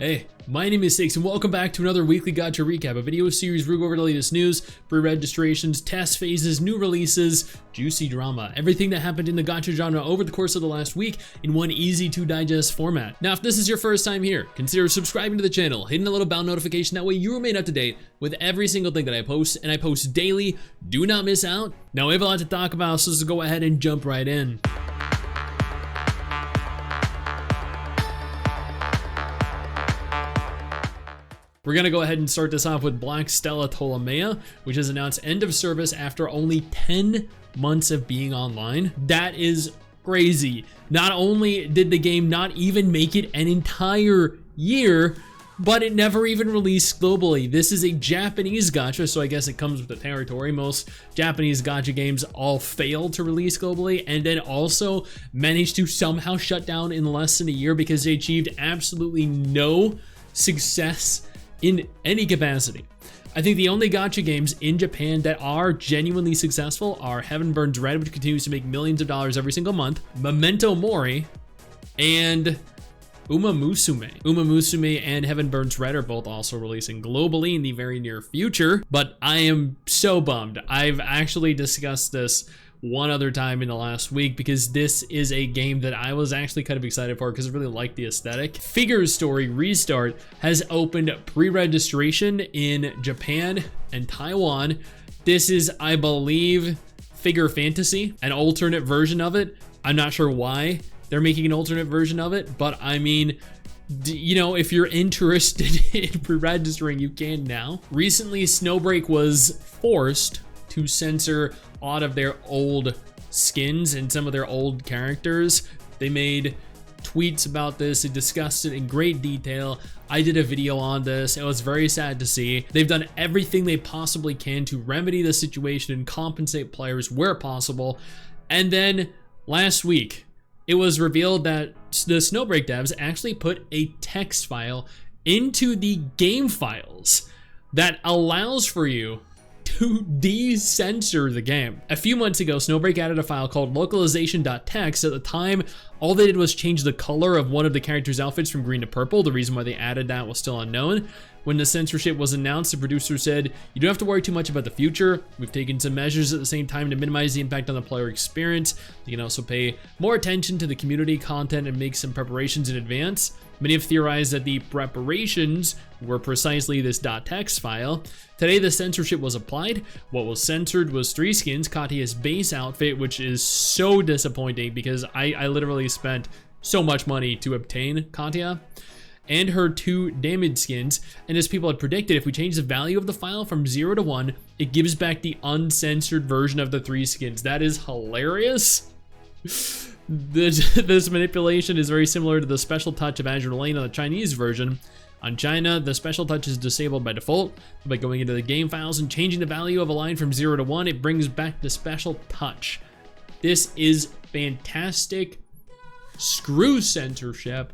Hey, my name is Stix and welcome back to another weekly Gacha recap, a video series where we go over the latest news, pre-registrations, test phases, new releases, juicy drama, everything that happened in the Gacha genre over the course of the last week in one easy to digest format. Now, if this is your first time here, consider subscribing to the channel, hitting the little bell notification, that way you remain up to date with every single thing that I post, and I post daily. Do not miss out. Now, we have a lot to talk about, so let's go ahead and jump right in. We're gonna go ahead and start this off with Black Stella Ptolomea, which has announced end of service after only 10 months of being online. That is crazy. Not only did the game not even make it an entire year, but it never even released globally. This is a Japanese gacha, so I guess it comes with the territory. Most Japanese gacha games all fail to release globally, and then also managed to somehow shut down in less than a year because they achieved absolutely no success in any capacity. I think the only gacha games in Japan that are genuinely successful are Heaven Burns Red, which continues to make millions of dollars every single month, Memento Mori, and Uma Musume. Uma Musume and Heaven Burns Red are both also releasing globally in the very near future, but I am so bummed. I've actually discussed this one other time in the last week because this is a game that I was actually kind of excited for because I really like the aesthetic. Figures Story Re.Start has opened pre-registration in Japan and Taiwan. This is, I believe, Figure Fantasy, an alternate version of it. I'm not sure why they're making an alternate version of it, but I mean, you know, if you're interested in pre-registering, you can now. Recently, Snowbreak was forced to censor a lot of their old skins and some of their old characters. They made tweets about this, they discussed it in great detail. I did a video on this. It was very sad to see. They've done everything they possibly can to remedy the situation and compensate players where possible. And then last week, it was revealed that the Snowbreak devs actually put a text file into the game files that allows for you to de-censor the game. A few months ago, Snowbreak added a file called localization.txt. At the time, all they did was change the color of one of the characters' outfits from green to purple. The reason why they added that was still unknown. When the censorship was announced, the producer said, "You don't have to worry too much about the future. We've taken some measures at the same time to minimize the impact on the player experience. You can also pay more attention to the community content and make some preparations in advance." Many have theorized that the preparations were precisely this .txt file. Today, the censorship was applied. What was censored was 3 skins, Katya's base outfit, which is so disappointing because I literally spent so much money to obtain Katya, and her 2 damage skins. And as people had predicted, if we change the value of the file from 0 to 1, it gives back the uncensored version of the 3 skins. That is hilarious. This manipulation is very similar to the special touch of Azure Lane on the Chinese version. On China, the special touch is disabled by default. By going into the game files and changing the value of a line from 0 to 1, it brings back the special touch. This is fantastic. Screw censorship.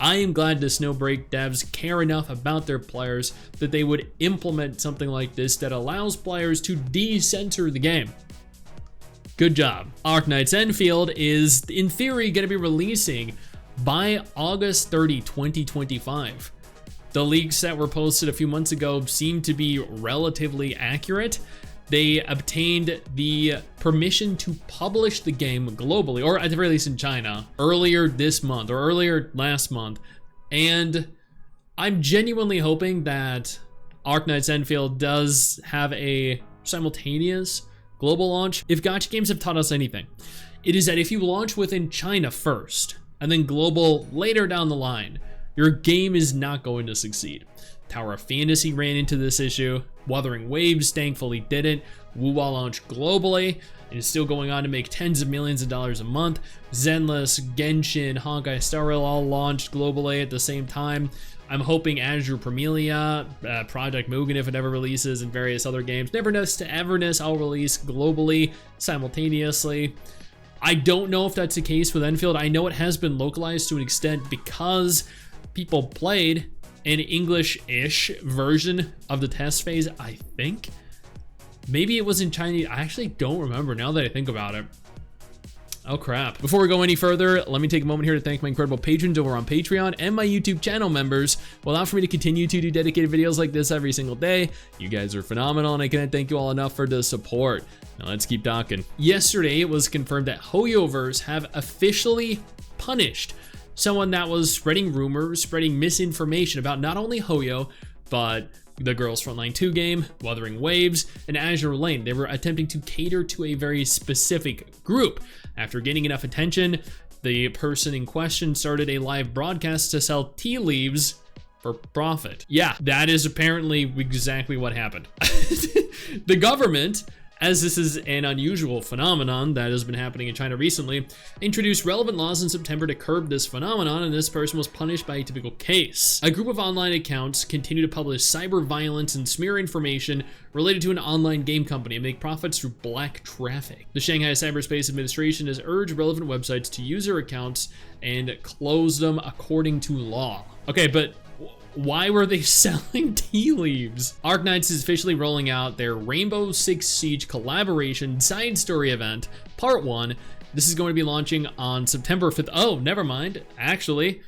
I am glad the Snowbreak devs care enough about their players that they would implement something like this that allows players to de-censor the game. Good job. Arknights Endfield is, in theory, going to be releasing by August 30, 2025. The leaks that were posted a few months ago seem to be relatively accurate. They obtained the permission to publish the game globally, or at the very least in China, earlier this month, or earlier last month. And I'm genuinely hoping that Arknights Endfield does have a simultaneous global launch. If gacha games have taught us anything, it is that if you launch within China first and then global later down the line, your game is not going to succeed. Tower of Fantasy ran into this issue. Wuthering Waves thankfully didn't. WuWa launched globally and is still going on to make tens of millions of dollars a month. Zenless, Genshin, Honkai Star Rail all launched globally at the same time. I'm hoping Azure Ptolomea, Project Mugen if it ever releases, and various other games. Neverness to Everness I'll release globally simultaneously. I don't know if that's the case with Enfield. I know it has been localized to an extent because people played an English-ish version of the test phase, I think. Maybe it was in Chinese. I actually don't remember now that I think about it. Oh crap. Before we go any further, let me take a moment here to thank my incredible patrons over on Patreon and my YouTube channel members who allow for me to continue to do dedicated videos like this every single day. You guys are phenomenal, and I can't thank you all enough for the support. Now let's keep talking. Yesterday, it was confirmed that HoYoverse have officially punished someone that was spreading rumors, spreading misinformation about not only HoYo, but the Girls Frontline 2 game, Wuthering Waves, and Azure Lane. They were attempting to cater to a very specific group. After getting enough attention, the person in question started a live broadcast to sell tea leaves for profit. Yeah, that is apparently exactly what happened. The government, as this is an unusual phenomenon that has been happening in China recently, introduced relevant laws in September to curb this phenomenon, and this person was punished by a typical case. A group of online accounts continue to publish cyber violence and smear information related to an online game company and make profits through black traffic. The Shanghai Cyberspace Administration has urged relevant websites to use their accounts and close them according to law. Okay, but why were they selling tea leaves? Arknights is officially rolling out their Rainbow Six Siege collaboration side story event, part 1. This is going to be launching on September 5th. Oh, never mind. Actually,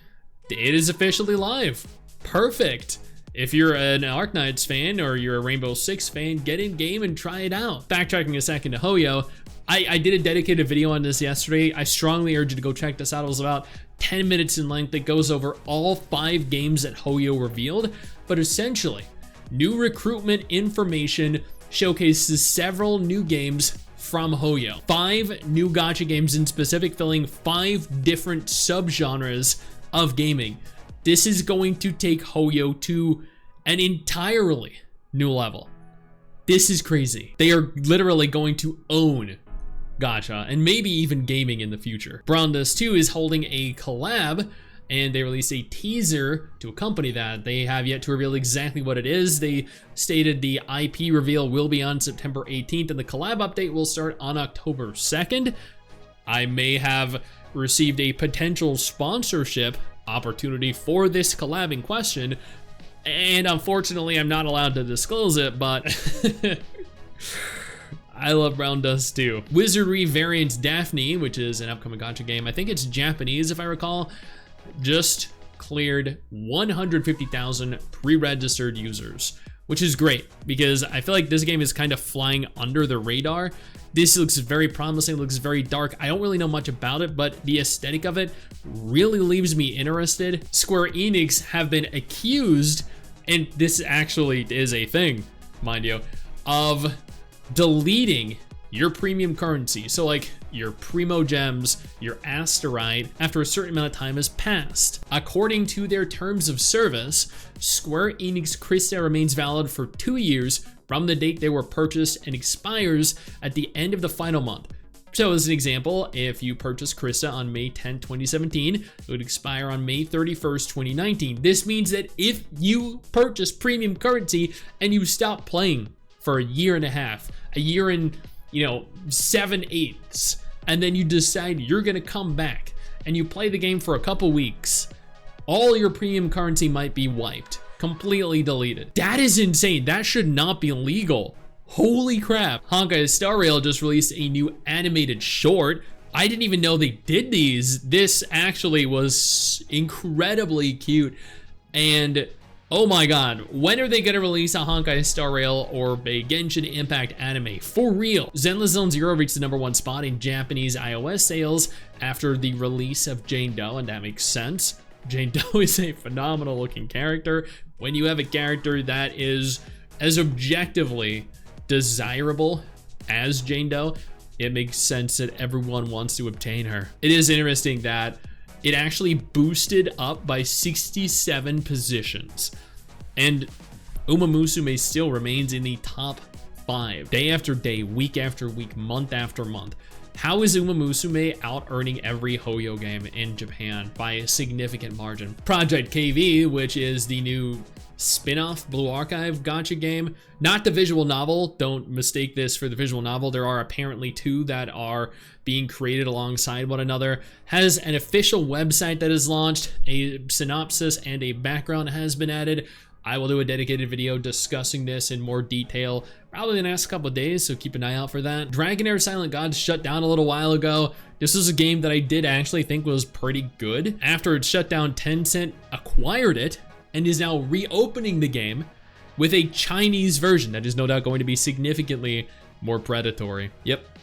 it is officially live. Perfect. If you're an Arknights fan or you're a Rainbow Six fan, get in game and try it out. Backtracking a second to HoYo, I did a dedicated video on this yesterday. I strongly urge you to go check this out. It was about 10 minutes in length that goes over all 5 games that HoYo revealed, but essentially, new recruitment information showcases several new games from HoYo. 5 new gacha games in specific, filling 5 different subgenres of gaming. This is going to take HoYo to an entirely new level. This is crazy. They are literally going to own gacha and maybe even gaming in the future. Brownless 2 is holding a collab, and they released a teaser to accompany that. They have yet to reveal exactly what it is. They stated the IP reveal will be on September 18th and the collab update will start on October 2nd. I may have received a potential sponsorship opportunity for this collab in question, and unfortunately I'm not allowed to disclose it, but I love Brown Dust too. Wizardry variant Daphne, which is an upcoming gacha game, I think it's Japanese if I recall, just cleared 150,000 pre-registered users, which is great because I feel like this game is kind of flying under the radar. This looks very promising, looks very dark. I don't really know much about it, but the aesthetic of it really leaves me interested. Square Enix have been accused, and this actually is a thing, mind you, of deleting your premium currency. So like your Primo Gems, your Asterite, after a certain amount of time has passed. According to their terms of service, Square Enix Krista remains valid for 2 years from the date they were purchased and expires at the end of the final month. So as an example, if you purchased Krista on May 10, 2017, it would expire on May 31st, 2019. This means that if you purchase premium currency and you stop playing for a year and a half, a year and 7/8, and then you decide you're gonna come back and you play the game for a couple weeks, all your premium currency might be wiped, completely deleted. That is insane. That should not be legal. Holy crap. Honkai Star Rail just released a new animated short. I didn't even know they did these. This actually was incredibly cute, and oh my god, when are they gonna release a Honkai Star Rail or a Genshin Impact anime? For real. Zenless Zone Zero reached the #1 spot in Japanese iOS sales after the release of Jane Doe, and that makes sense. Jane Doe is a phenomenal looking character. When you have a character that is as objectively desirable as Jane Doe, it makes sense that everyone wants to obtain her. It is interesting that it actually boosted up by 67 positions. And Uma Musume still remains in the top 5, day after day, week after week, month after month. How is Uma Musume out-earning every HoYo game in Japan by a significant margin? Project KV, which is the new spin-off Blue Archive gacha game, not the visual novel, don't mistake this for the visual novel, there are apparently 2 that are being created alongside one another, has an official website that is launched, a synopsis and a background has been added. I will do a dedicated video discussing this in more detail probably the next couple of days, so keep an eye out for that. Dragonheir Silent Gods shut down a little while ago. This was a game that I did actually think was pretty good. After it shut down, Tencent acquired it and is now reopening the game with a Chinese version that is no doubt going to be significantly more predatory. Yep,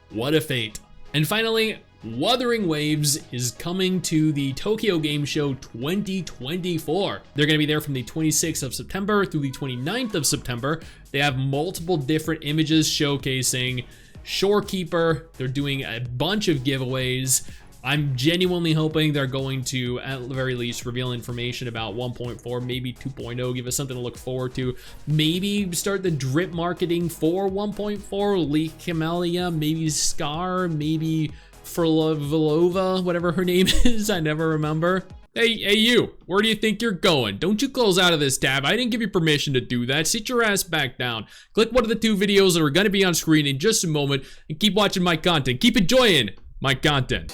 what a fate. And finally, Wuthering Waves is coming to the Tokyo Game Show 2024. They're going to be there from the 26th of September through the 29th of September. They have multiple different images showcasing Shorekeeper. They're doing a bunch of giveaways. I'm genuinely hoping they're going to, at the very least, reveal information about 1.4, maybe 2.0, give us something to look forward to. Maybe start the drip marketing for 1.4, Leak Camellia, maybe Scar, maybe Frolova, whatever her name is, I never remember. Hey you, where do you think you're going? Don't you close out of this tab. I didn't give you permission to do that. Sit your ass back down. Click one of the 2 videos that are going to be on screen in just a moment and keep watching my content. Keep enjoying my content.